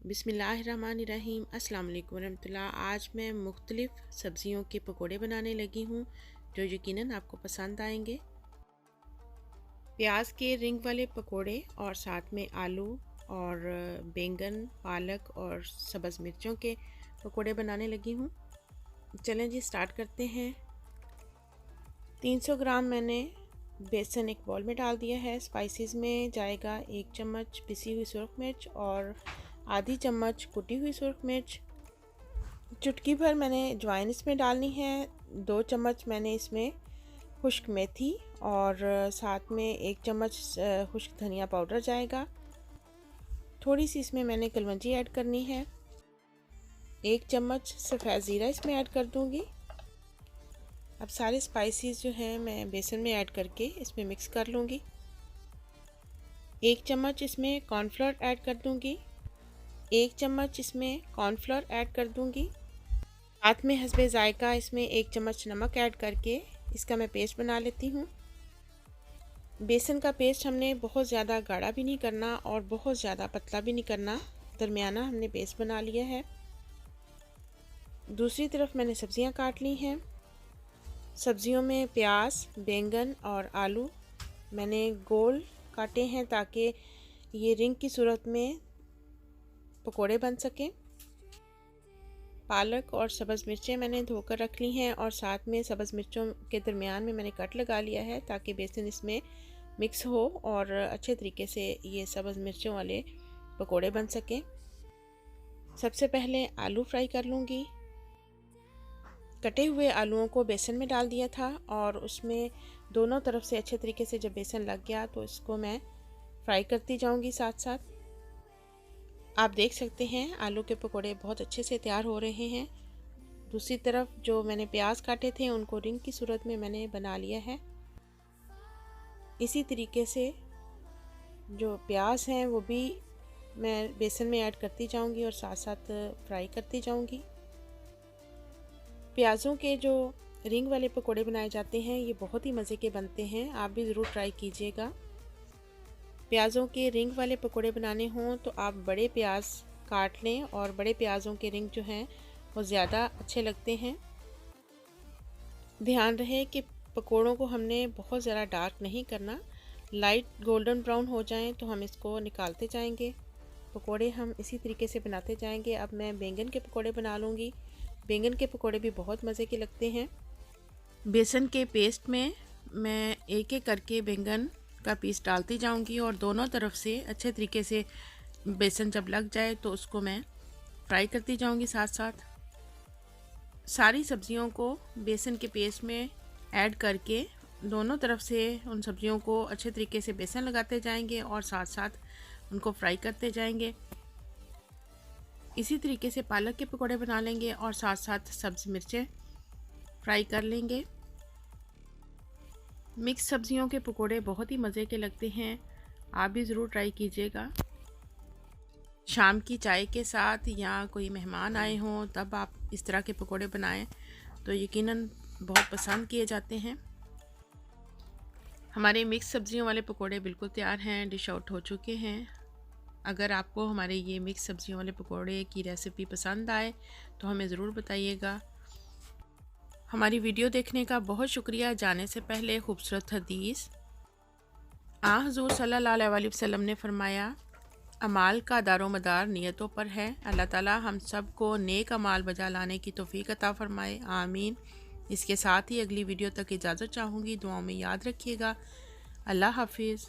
बिस्मिल्लाहिर्रहमानिर्रहीम। अस्सलाम वालेकुम रहमतुल्लाह। आज मैं मुख्तलिफ़ सब्ज़ियों के पकोड़े बनाने लगी हूँ जो यकीनन आपको पसंद आएंगे। प्याज के रिंग वाले पकोड़े और साथ में आलू और बैंगन, पालक और सब्ज़ मिर्चों के पकोड़े बनाने लगी हूँ। चलें जी स्टार्ट करते हैं। 300 ग्राम मैंने बेसन एक बॉल में डाल दिया है। स्पाइसेस में जाएगा 1 चम्मच पिसी हुई सुरख मिर्च और आधी चम्मच कुटी हुई सुरख मिर्च। चुटकी भर मैंने अजवाइन इसमें डालनी है। 2 चम्मच मैंने इसमें खुश्क मेथी और साथ में 1 चम्मच खुश्क धनिया पाउडर जाएगा। थोड़ी सी इसमें मैंने कलवंजी ऐड करनी है। 1 चम्मच सफ़ेद ज़ीरा इसमें ऐड कर दूंगी। अब सारे स्पाइसेस जो हैं मैं बेसन में ऐड करके इसमें मिक्स कर लूँगी। 1 चम्मच इसमें कॉर्नफ्लोर ऐड कर दूंगी। 1 चम्मच इसमें कॉर्नफ्लोर ऐड कर दूंगी। साथ में हस्बे ज़ायका इसमें 1 चम्मच नमक ऐड करके इसका मैं पेस्ट बना लेती हूँ। बेसन का पेस्ट हमने बहुत ज़्यादा गाढ़ा भी नहीं करना और बहुत ज़्यादा पतला भी नहीं करना, दरमियाना हमने पेस्ट बना लिया है। दूसरी तरफ मैंने सब्ज़ियाँ काट ली हैं। सब्ज़ियों में प्याज, बैंगन और आलू मैंने गोल काटे हैं ताकि ये रिंग की सूरत में पकोड़े बन सकें। पालक और सब्ज़ मिर्चें मैंने धोकर रख ली हैं और साथ में सब्ज़ मिर्चों के दरमियान में मैंने कट लगा लिया है ताकि बेसन इसमें मिक्स हो और अच्छे तरीके से ये सब्ज़ मिर्चों वाले पकोड़े बन सकें। सबसे पहले आलू फ्राई कर लूँगी। कटे हुए आलूओं को बेसन में डाल दिया था और उसमें दोनों तरफ से अच्छे तरीके से जब बेसन लग गया तो इसको मैं फ्राई करती जाऊँगी साथ साथ। आप देख सकते हैं आलू के पकोड़े बहुत अच्छे से तैयार हो रहे हैं। दूसरी तरफ जो मैंने प्याज काटे थे उनको रिंग की सूरत में मैंने बना लिया है। इसी तरीके से जो प्याज हैं वो भी मैं बेसन में ऐड करती जाऊंगी और साथ साथ फ्राई करती जाऊंगी। प्याज़ों के जो रिंग वाले पकोड़े बनाए जाते हैं ये बहुत ही मज़े के बनते हैं, आप भी ज़रूर ट्राई कीजिएगा। प्याज़ों के रिंग वाले पकोड़े बनाने हों तो आप बड़े प्याज काट लें और बड़े प्याज़ों के रिंग जो हैं वो ज़्यादा अच्छे लगते हैं। ध्यान रहे कि पकोड़ों को हमने बहुत ज़्यादा डार्क नहीं करना, लाइट गोल्डन ब्राउन हो जाएं तो हम इसको निकालते जाएंगे। पकोड़े हम इसी तरीके से बनाते जाएंगे। अब मैं बैंगन के पकोड़े बना लूँगी। बैंगन के पकोड़े भी बहुत मज़े के लगते हैं। बेसन के पेस्ट में मैं एक एक करके बैंगन का पीस डालती जाऊंगी और दोनों तरफ से अच्छे तरीके से बेसन जब लग जाए तो उसको मैं फ्राई करती जाऊंगी। साथ साथ सारी सब्जियों को बेसन के पेस्ट में ऐड करके दोनों तरफ से उन सब्जियों को अच्छे तरीके से बेसन लगाते जाएंगे और साथ साथ उनको फ्राई करते जाएंगे। इसी तरीके से पालक के पकोड़े बना लेंगे और साथ साथ सब्ज़ मिर्चें फ्राई कर लेंगे। मिक्स सब्जियों के पकोड़े बहुत ही मज़े के लगते हैं, आप भी ज़रूर ट्राई कीजिएगा। शाम की चाय के साथ या कोई मेहमान आए हों तब आप इस तरह के पकोड़े बनाएं तो यकीनन बहुत पसंद किए जाते हैं। हमारे मिक्स सब्जियों वाले पकोड़े बिल्कुल तैयार हैं, डिश आउट हो चुके हैं। अगर आपको हमारे ये मिक्स सब्जियों वाले पकोड़े की रेसिपी पसंद आए तो हमें ज़रूर बताइएगा। हमारी वीडियो देखने का बहुत शुक्रिया। जाने से पहले खूबसूरत हदीस, हुज़ूर सल्लल्लाहु अलैहि वसल्लम ने फरमाया, अमाल का दारोमदार नियतों पर है। अल्लाह ताला हम सब को नेक अमाल बजा लाने की तौफीक अता फरमाए, आमीन। इसके साथ ही अगली वीडियो तक इजाज़त चाहूँगी। दुआओं में याद रखिएगा। अल्लाह हाफिज़।